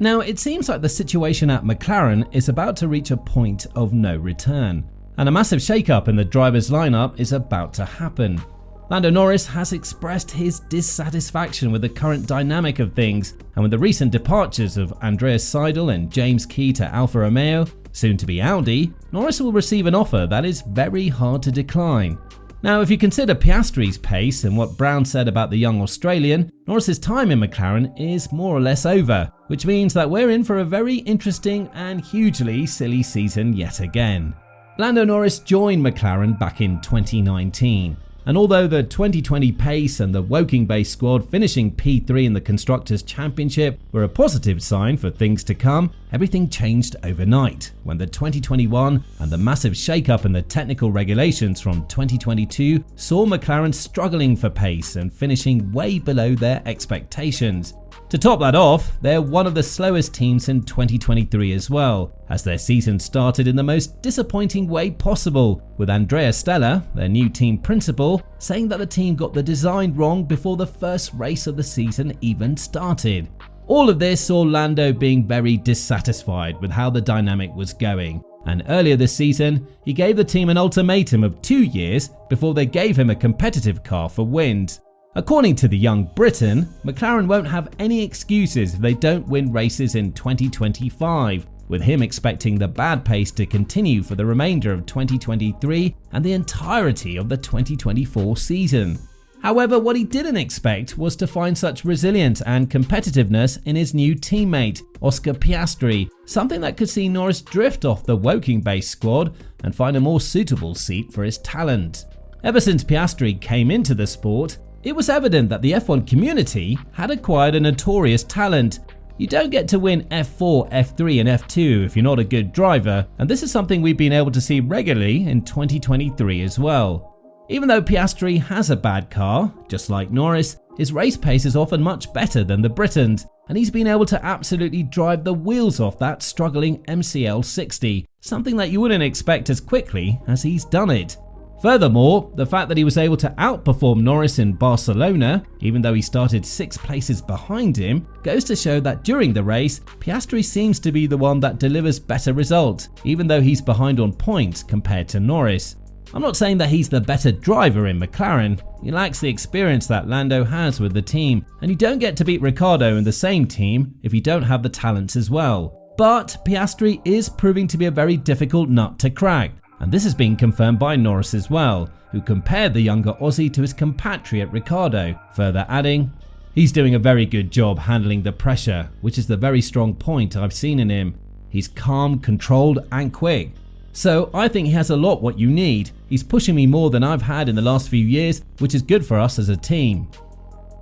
Now, it seems like the situation at McLaren is about to reach a point of no return, and a massive shake-up in the drivers' lineup is about to happen. Lando Norris has expressed his dissatisfaction with the current dynamic of things, and with the recent departures of Andreas Seidel and James Key to Alfa Romeo, soon to be Audi, Norris will receive an offer that is very hard to decline. Now, if you consider Piastri's pace and what Brown said about the young Australian, Norris's time in McLaren is more or less over, which means that we're in for a very interesting and hugely silly season yet again. Lando Norris joined McLaren back in 2019. And although the 2020 pace and the Woking-based squad finishing P3 in the Constructors' Championship were a positive sign for things to come, everything changed overnight when the 2021 and the massive shake-up in the technical regulations from 2022 saw McLaren struggling for pace and finishing way below their expectations. To top that off, they're one of the slowest teams in 2023 as well, as their season started in the most disappointing way possible, with Andrea Stella, their new team principal, saying that the team got the design wrong before the first race of the season even started. All of this saw Lando being very dissatisfied with how the dynamic was going, and earlier this season, he gave the team an ultimatum of 2 years before they gave him a competitive car for wins. According to the young Briton, McLaren won't have any excuses if they don't win races in 2025, with him expecting the bad pace to continue for the remainder of 2023 and the entirety of the 2024 season. However, what he didn't expect was to find such resilience and competitiveness in his new teammate, Oscar Piastri, something that could see Norris drift off the Woking-based squad and find a more suitable seat for his talent. Ever since Piastri came into the sport, it was evident that the F1 community had acquired a notorious talent. You don't get to win F4, F3 and F2 if you're not a good driver, and this is something we've been able to see regularly in 2023 as well. Even though Piastri has a bad car, just like Norris, his race pace is often much better than the Britons, and he's been able to absolutely drive the wheels off that struggling MCL 60, something that you wouldn't expect as quickly as he's done it. Furthermore, the fact that he was able to outperform Norris in Barcelona, even though he started 6 places behind him, goes to show that during the race, Piastri seems to be the one that delivers better results, even though he's behind on points compared to Norris. I'm not saying that he's the better driver in McLaren, he lacks the experience that Lando has with the team, and you don't get to beat Ricciardo in the same team if you don't have the talents as well. But Piastri is proving to be a very difficult nut to crack. And this has been confirmed by Norris as well, who compared the younger Aussie to his compatriot Ricciardo, further adding, "He's doing a very good job handling the pressure, which is the very strong point I've seen in him. He's calm, controlled and quick. So I think he has a lot what you need. He's pushing me more than I've had in the last few years, which is good for us as a team."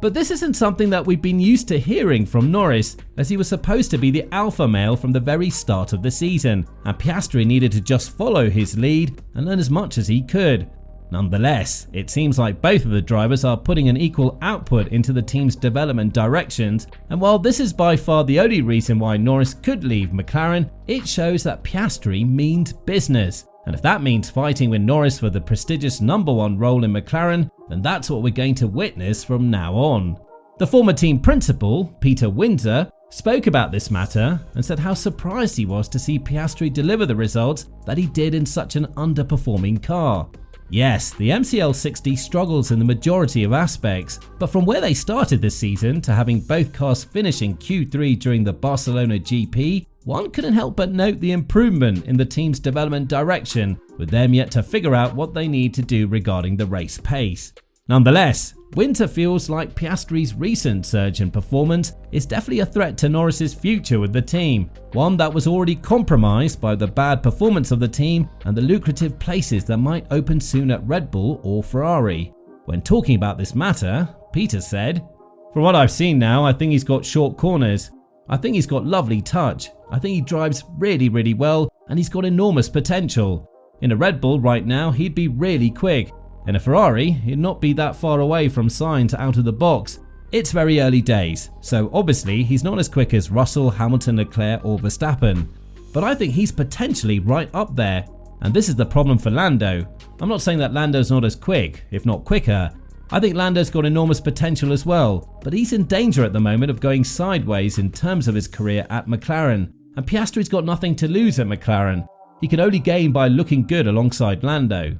But this isn't something that we've been used to hearing from Norris, as he was supposed to be the alpha male from the very start of the season, and Piastri needed to just follow his lead and learn as much as he could. Nonetheless, it seems like both of the drivers are putting an equal output into the team's development directions, and while this is by far the only reason why Norris could leave McLaren, it shows that Piastri means business. And if that means fighting with Norris for the prestigious #1 role in McLaren, then that's what we're going to witness from now on. The former team principal, Peter Windsor, spoke about this matter and said how surprised he was to see Piastri deliver the results that he did in such an underperforming car. Yes, the MCL 60 struggles in the majority of aspects, but from where they started this season to having both cars finish in Q3 during the Barcelona GP, one couldn't help but note the improvement in the team's development direction, with them yet to figure out what they need to do regarding the race pace. Nonetheless, Winter feels like Piastri's recent surge in performance is definitely a threat to Norris's future with the team, one that was already compromised by the bad performance of the team and the lucrative places that might open soon at Red Bull or Ferrari. When talking about this matter, Peter said, "From what I've seen now, I think he's got short corners. I think he's got lovely touch. I think he drives really well and he's got enormous potential. In a Red Bull right now, he'd be really quick. In a Ferrari, he'd not be that far away from Sainz out of the box. It's very early days, so obviously he's not as quick as Russell, Hamilton, Leclerc or Verstappen. But I think he's potentially right up there. And this is the problem for Lando. I'm not saying that Lando's not as quick, if not quicker, I think Lando's got enormous potential as well, but he's in danger at the moment of going sideways in terms of his career at McLaren, and Piastri's got nothing to lose at McLaren. He can only gain by looking good alongside Lando.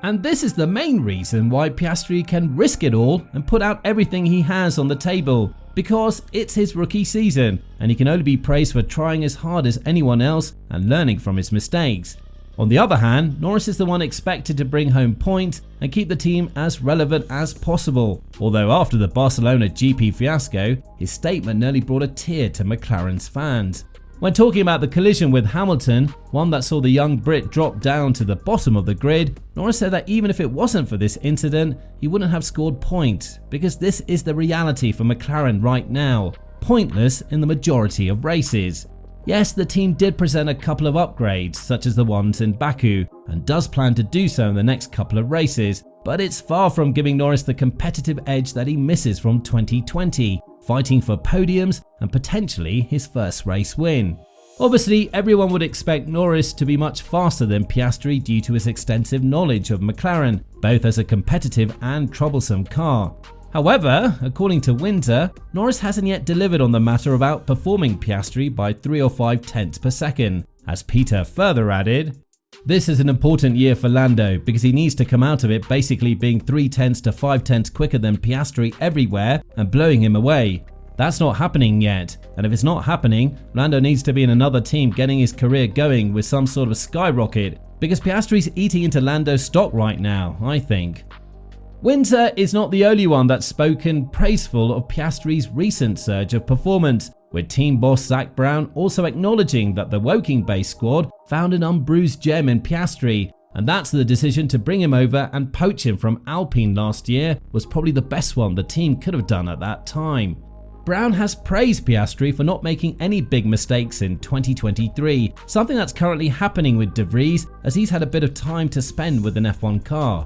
And this is the main reason why Piastri can risk it all and put out everything he has on the table, because it's his rookie season and he can only be praised for trying as hard as anyone else and learning from his mistakes. On the other hand, Norris is the one expected to bring home points and keep the team as relevant as possible, although after the Barcelona GP fiasco, his statement nearly brought a tear to McLaren's fans. When talking about the collision with Hamilton, one that saw the young Brit drop down to the bottom of the grid, Norris said that even if it wasn't for this incident, he wouldn't have scored points, because this is the reality for McLaren right now, pointless in the majority of races. Yes, the team did present a couple of upgrades, such as the ones in Baku, and does plan to do so in the next couple of races, but it's far from giving Norris the competitive edge that he misses from 2020, fighting for podiums and potentially his first race win. Obviously, everyone would expect Norris to be much faster than Piastri due to his extensive knowledge of McLaren, both as a competitive and troublesome car. However, according to Windsor, Norris hasn't yet delivered on the matter of outperforming Piastri by 3 or 5 tenths per second. As Peter further added, "This is an important year for Lando because he needs to come out of it basically being 3 tenths to 5 tenths quicker than Piastri everywhere and blowing him away. That's not happening yet, and if it's not happening, Lando needs to be in another team getting his career going with some sort of skyrocket, because Piastri's eating into Lando's stock right now, I think." Windsor is not the only one that's spoken praiseful of Piastri's recent surge of performance, with team boss Zak Brown also acknowledging that the Woking-based squad found an unbruised gem in Piastri, and that's the decision to bring him over and poach him from Alpine last year was probably the best one the team could have done at that time. Brown has praised Piastri for not making any big mistakes in 2023, something that's currently happening with De Vries as he's had a bit of time to spend with an F1 car.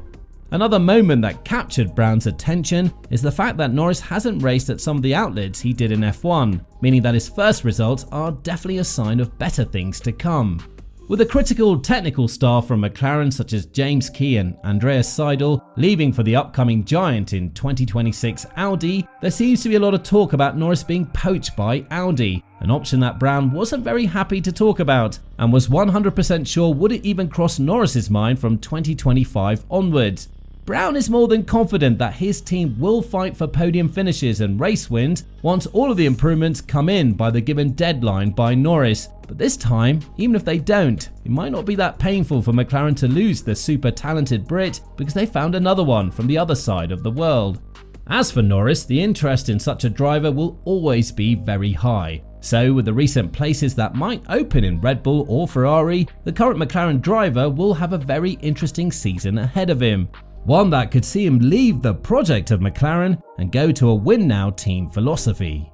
Another moment that captured Brown's attention is the fact that Norris hasn't raced at some of the outlets he did in F1, meaning that his first results are definitely a sign of better things to come. With a critical technical staff from McLaren such as James Key and Andreas Seidel leaving for the upcoming giant in 2026 Audi, there seems to be a lot of talk about Norris being poached by Audi, an option that Brown wasn't very happy to talk about and was 100% sure wouldn't even cross Norris's mind from 2025 onwards. Brown is more than confident that his team will fight for podium finishes and race wins once all of the improvements come in by the given deadline by Norris. But this time, even if they don't, it might not be that painful for McLaren to lose the super talented Brit because they found another one from the other side of the world. As for Norris, the interest in such a driver will always be very high. So with the recent places that might open in Red Bull or Ferrari, the current McLaren driver will have a very interesting season ahead of him. One that could see him leave the project of McLaren and go to a win now team philosophy.